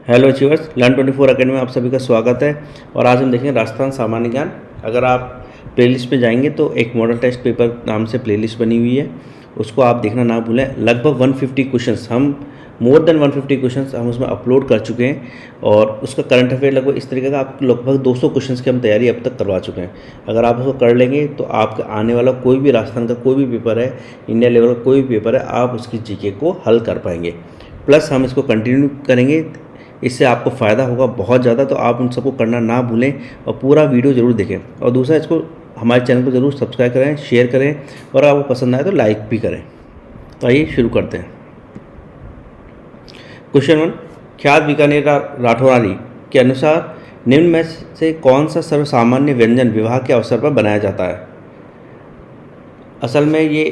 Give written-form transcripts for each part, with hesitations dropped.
Hello achievers, learn 24 academy में आप सभी का स्वागत है। और आज हम देखेंगे राजस्थान सामान्य ज्ञान। अगर आप प्लेलिस्ट पे जाएंगे तो एक मॉडल टेस्ट पेपर नाम से प्लेलिस्ट बनी हुई है, उसको आप देखना ना भूलें। लगभग 150 क्वेश्चंस, हम मोर देन 150 क्वेश्चंस हम उसमें अपलोड कर चुके हैं। और उसका करंट अफेयर लगभग इस तरीके का, आप लगभग 200 क्वेश्चंस की हम तैयारी अब तक करवा चुके हैं। अगर आप उसको कर लेंगे तो आपका आने वाला कोई भी राजस्थान का कोई भी पेपर है, इंडिया लेवल का कोई भी पेपर है, आप उसकी जीके को हल कर पाएंगे। प्लस हम इसको कंटिन्यू करेंगे, इससे आपको फ़ायदा होगा बहुत ज़्यादा। तो आप उन सबको करना ना भूलें और पूरा वीडियो ज़रूर देखें। और दूसरा, इसको हमारे चैनल को ज़रूर सब्सक्राइब करें, शेयर करें, और आपको पसंद आए तो लाइक भी करें। तो आइए शुरू करते हैं। क्वेश्चन 1, ख्यात बीकानेर राठौरानी के अनुसार निम्न में से कौन सा सर्वसामान्य व्यंजन विवाह के अवसर पर बनाया जाता है। असल में ये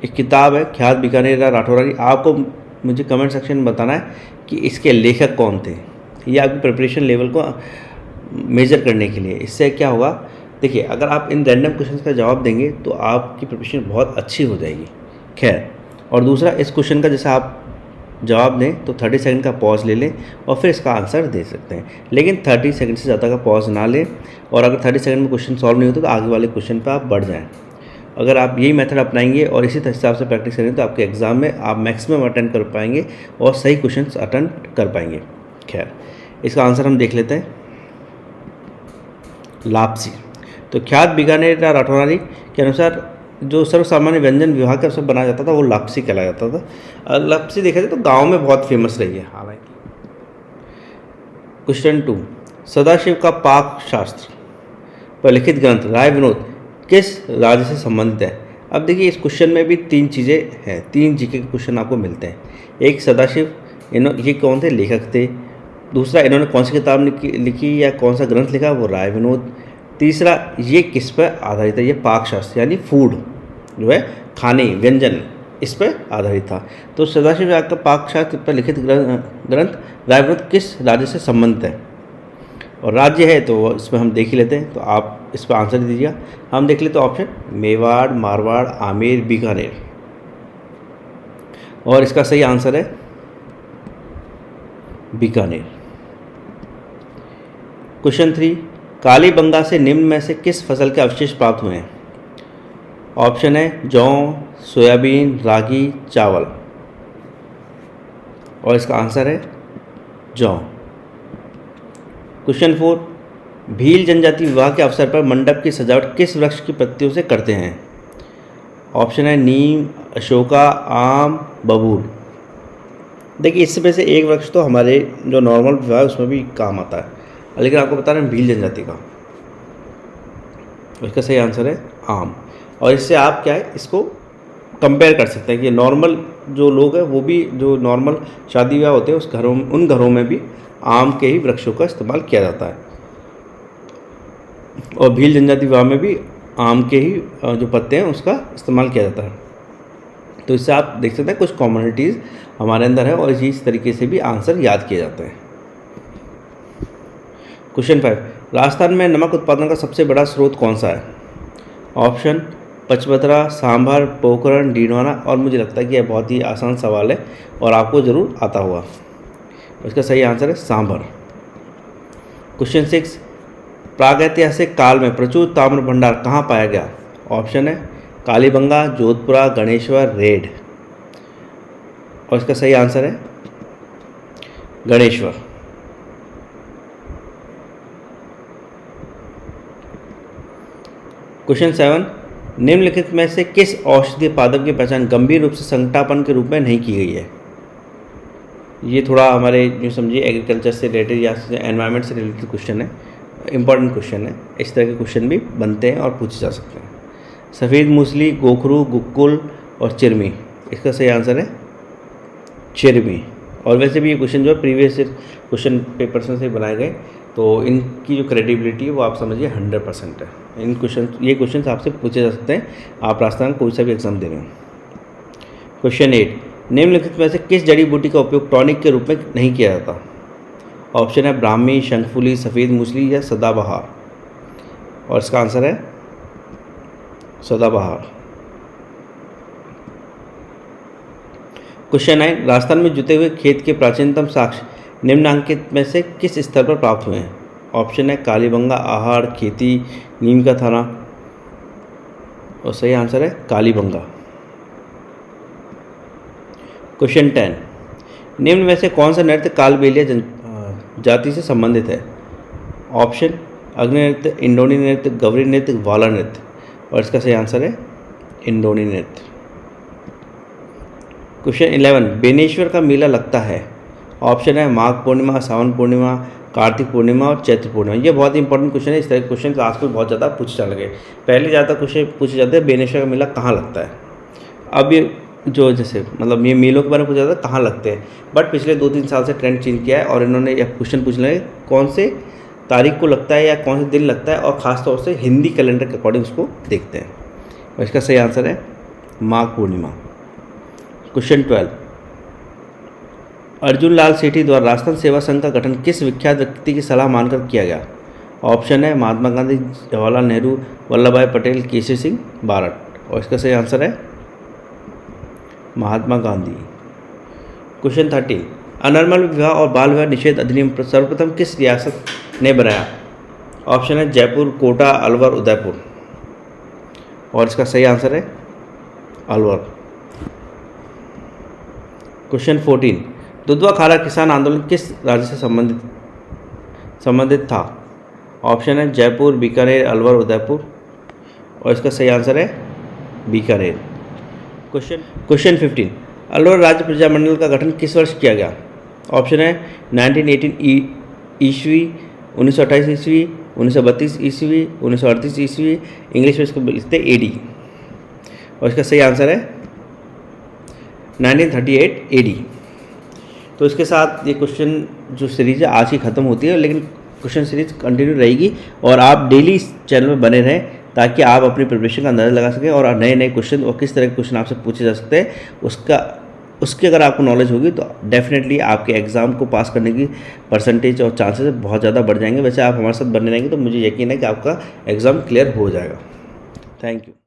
एक किताब है, ख्यात बीकानेर राठौरानी। आपको मुझे कमेंट सेक्शन में बताना है कि इसके लेखक कौन थे। ये आपकी प्रिपरेशन लेवल को मेजर करने के लिए। इससे क्या होगा, देखिए, अगर आप इन रैंडम क्वेश्चंस का जवाब देंगे तो आपकी प्रिपरेशन बहुत अच्छी हो जाएगी। खैर, और दूसरा, इस क्वेश्चन का जैसे आप जवाब दें तो 30 सेकंड का पॉज ले लें और फिर इसका आंसर दे सकते हैं। लेकिन 30 सेकंड से ज़्यादा का पॉज ना लें। और अगर 30 सेकंड में क्वेश्चन सॉल्व नहीं होता तो आगे वाले क्वेश्चन पर आप बढ़ जाएँ। अगर आप यही मेथड अपनाएंगे और इसी हिसाब से प्रैक्टिस करेंगे तो आपके एग्ज़ाम में आप मैक्सिमम अटेंड कर पाएंगे और सही क्वेश्चंस अटेंड कर पाएंगे। खैर, इसका आंसर हम देख लेते हैं। लापसी। तो ख्यात बीकानेर राठौरानी के अनुसार जो सर्वसामान्य व्यंजन विवाह के अवसर बनाया जाता था वो लापसी कहलाया जाता था। लापसी देखा जाए तो गाँव में बहुत फेमस रही है हालांकि। क्वेश्चन 2, सदाशिव का पाक शास्त्र पर लिखित ग्रंथ राय विनोद किस राज्य से संबंधित है। अब देखिए, इस क्वेश्चन में भी 3 चीज़ें हैं, 3 जीके के क्वेश्चन आपको मिलते हैं। एक, सदाशिव, ये कौन थे, लेखक थे। दूसरा, इन्होंने कौन सी किताब लिखी या कौन सा ग्रंथ लिखा, वो राय विनोद। तीसरा, ये किस पर आधारित है, ये पाक शास्त्र यानी फूड जो है, खाने व्यंजन, इस पर आधारित था। तो सदाशिव का पाक शास्त्र पर लिखित ग्रंथ राय विनोद किस राज्य से संबंधित है। और राज्य है तो इसमें हम देख ही लेते हैं, तो आप इस पर आंसर दीजिएगा। हम देख लेते हैं ऑप्शन, मेवाड़, मारवाड़, आमेर, बीकानेर। और इसका सही आंसर है बीकानेर। क्वेश्चन 3, कालीबंगा से निम्न में से किस फसल के अवशेष प्राप्त हुए हैं। ऑप्शन है जौ, सोयाबीन, रागी, चावल। और इसका आंसर है जौ। क्वेश्चन 4, भील जनजाति विवाह के अवसर पर मंडप की सजावट किस वृक्ष की पत्तियों से करते हैं। ऑप्शन है नीम, अशोका, आम, बबूल। देखिए, इसमें से एक वृक्ष तो हमारे जो नॉर्मल विवाह है उसमें भी काम आता है, लेकिन आपको बता रहे हैं भील जनजाति का। इसका सही आंसर है आम। और इससे आप क्या है, इसको कंपेयर कर सकते हैं कि नॉर्मल जो लोग हैं वो भी, जो नॉर्मल शादी विवाह होते हैं उन घरों में भी आम के ही वृक्षों का इस्तेमाल किया जाता है। और भील जनजाति विवाह में भी आम के ही जो पत्ते हैं उसका इस्तेमाल किया जाता है। तो इससे आप देख सकते हैं कुछ कॉमनिटीज़ हमारे अंदर है और इस तरीके से भी आंसर याद किए जाते हैं। क्वेश्चन 5, राजस्थान में नमक उत्पादन का सबसे बड़ा स्रोत कौन सा है। ऑप्शन, पचमतरा, सांभर, पोखरण, डीडवाना। और मुझे लगता है कि यह बहुत ही आसान सवाल है और आपको ज़रूर आता होगा। इसका सही आंसर है सांभर। क्वेश्चन 6, प्रागैतिहासिक काल में प्रचुर ताम्र भंडार कहाँ पाया गया। ऑप्शन है कालीबंगा, जोधपुरा, गणेश्वर, रेड। और इसका सही आंसर है गणेश्वर। क्वेश्चन 7, निम्नलिखित में से किस औषधीय पादप की पहचान गंभीर रूप से संकटापन के रूप में नहीं की गई है। ये थोड़ा हमारे जो समझिए एग्रीकल्चर से रिलेटेड या एनवायरनमेंट से रिलेटेड क्वेश्चन है, इंपॉर्टेंट क्वेश्चन है। इस तरह के क्वेश्चन भी बनते हैं और पूछे जा सकते हैं। सफ़ेद मूसली, गोखरू, गुक्कुल और चिरमी। इसका सही आंसर है चिरमी। और वैसे भी ये क्वेश्चन जो है प्रीवियस क्वेश्चन पेपर्स में से बनाए गए, तो इनकी जो क्रेडिबिलिटी है वो आप समझिए 100% है। ये क्वेश्चन आपसे पूछे जा सकते हैं, आप राजस्थान कोई सा भी एग्जाम दे रहे हैं। क्वेश्चन 8, निम्नलिखित में से किस जड़ी बूटी का उपयोग टॉनिक के रूप में नहीं किया जाता। ऑप्शन है ब्राह्मी, शंखफूली, सफ़ेद मूसली या सदाबहार। और इसका आंसर है सदाबहार। क्वेश्चन 9, राजस्थान में जुते हुए खेत के प्राचीनतम साक्ष्य निम्नांकित में से किस स्तर पर प्राप्त हुए हैं? ऑप्शन है कालीबंगा, आहड़, खेती, नीम का थाना। और सही आंसर है कालीबंगा। क्वेश्चन 10, निम्न में से कौन सा नृत्य कालबेलिया जाति से संबंधित है? ऑप्शन अग्नि नृत्य, इंडोनी नृत्य, गवरी नृत्य, वाला नृत्य। और इसका सही आंसर है इंडोनी नृत्य। क्वेश्चन 11, बेनेश्वर का मेला लगता है? ऑप्शन है माघ पूर्णिमा, सावन पूर्णिमा, कार्तिक पूर्णिमा और चैत्र पूर्णिमा। ये बहुत इंपॉर्टेंट क्वेश्चन है। इस तरह के क्वेश्चन क्लास में बहुत ज़्यादा पूछे जाने लगे। पहले ज़्यादा क्वेश्चन पूछे जाते हैं बेनेश्वर का मेला कहाँ लगता है। अब ये जो जैसे मतलब ये मेलों के बारे में पूछा जाता है कहाँ लगते हैं, बट पिछले 2-3 साल से ट्रेंड चेंज किया है और इन्होंने यह क्वेश्चन पूछ लिया कौन से तारीख को लगता है या कौन से दिन लगता है, और ख़ास तौर से हिंदी कैलेंडर के अकॉर्डिंग उसको देखते हैं। और इसका सही आंसर है माघ पूर्णिमा। क्वेश्चन 12, अर्जुन लाल सेठी द्वारा राजस्थान सेवा संघ का गठन किस विख्यात व्यक्ति की सलाह मानकर किया गया? ऑप्शन है महात्मा गांधी, जवाहरलाल नेहरू, वल्लभ भाई पटेल, केसरी सिंह बारट। और इसका सही आंसर है महात्मा गांधी। क्वेश्चन 13, अनर्मल विवाह और बाल विवाह निषेध अधिनियम सर्वप्रथम किस रियासत ने बनाया? ऑप्शन है जयपुर, कोटा, अलवर, उदयपुर। और इसका सही आंसर है अलवर। क्वेश्चन 14, दुधवा खारा किसान आंदोलन किस राज्य से संबंधित था? ऑप्शन है जयपुर, बीकानेर, अलवर, उदयपुर। और इसका सही आंसर है बीकानेर। क्वेश्चन 15, अलवर राज्य प्रजामंडल का गठन किस वर्ष किया गया? ऑप्शन है 1918 ईस्वी, 1928 ईस्वी, 1932 ईस्वी, 1938 ईस्वी। इंग्लिश में इसको लिखते हैं AD। और इसका सही आंसर है 1938 AD। तो इसके साथ ये क्वेश्चन जो सीरीज है आज की ख़त्म होती है, लेकिन क्वेश्चन सीरीज कंटिन्यू रहेगी और आप डेली इस चैनल में बने रहें ताकि आप अपनी प्रिपरेशन का अंदाज़ा लगा सकें और नए नए क्वेश्चन और किस तरह के क्वेश्चन आपसे पूछे जा सकते हैं उसकी अगर आपको नॉलेज होगी तो डेफिनेटली आपके एग्ज़ाम को पास करने की परसेंटेज और चांसेस बहुत ज़्यादा बढ़ जाएंगे। वैसे आप हमारे साथ बने रहेंगे तो मुझे यकीन है कि आपका एग्ज़ाम क्लियर हो जाएगा। Thank you.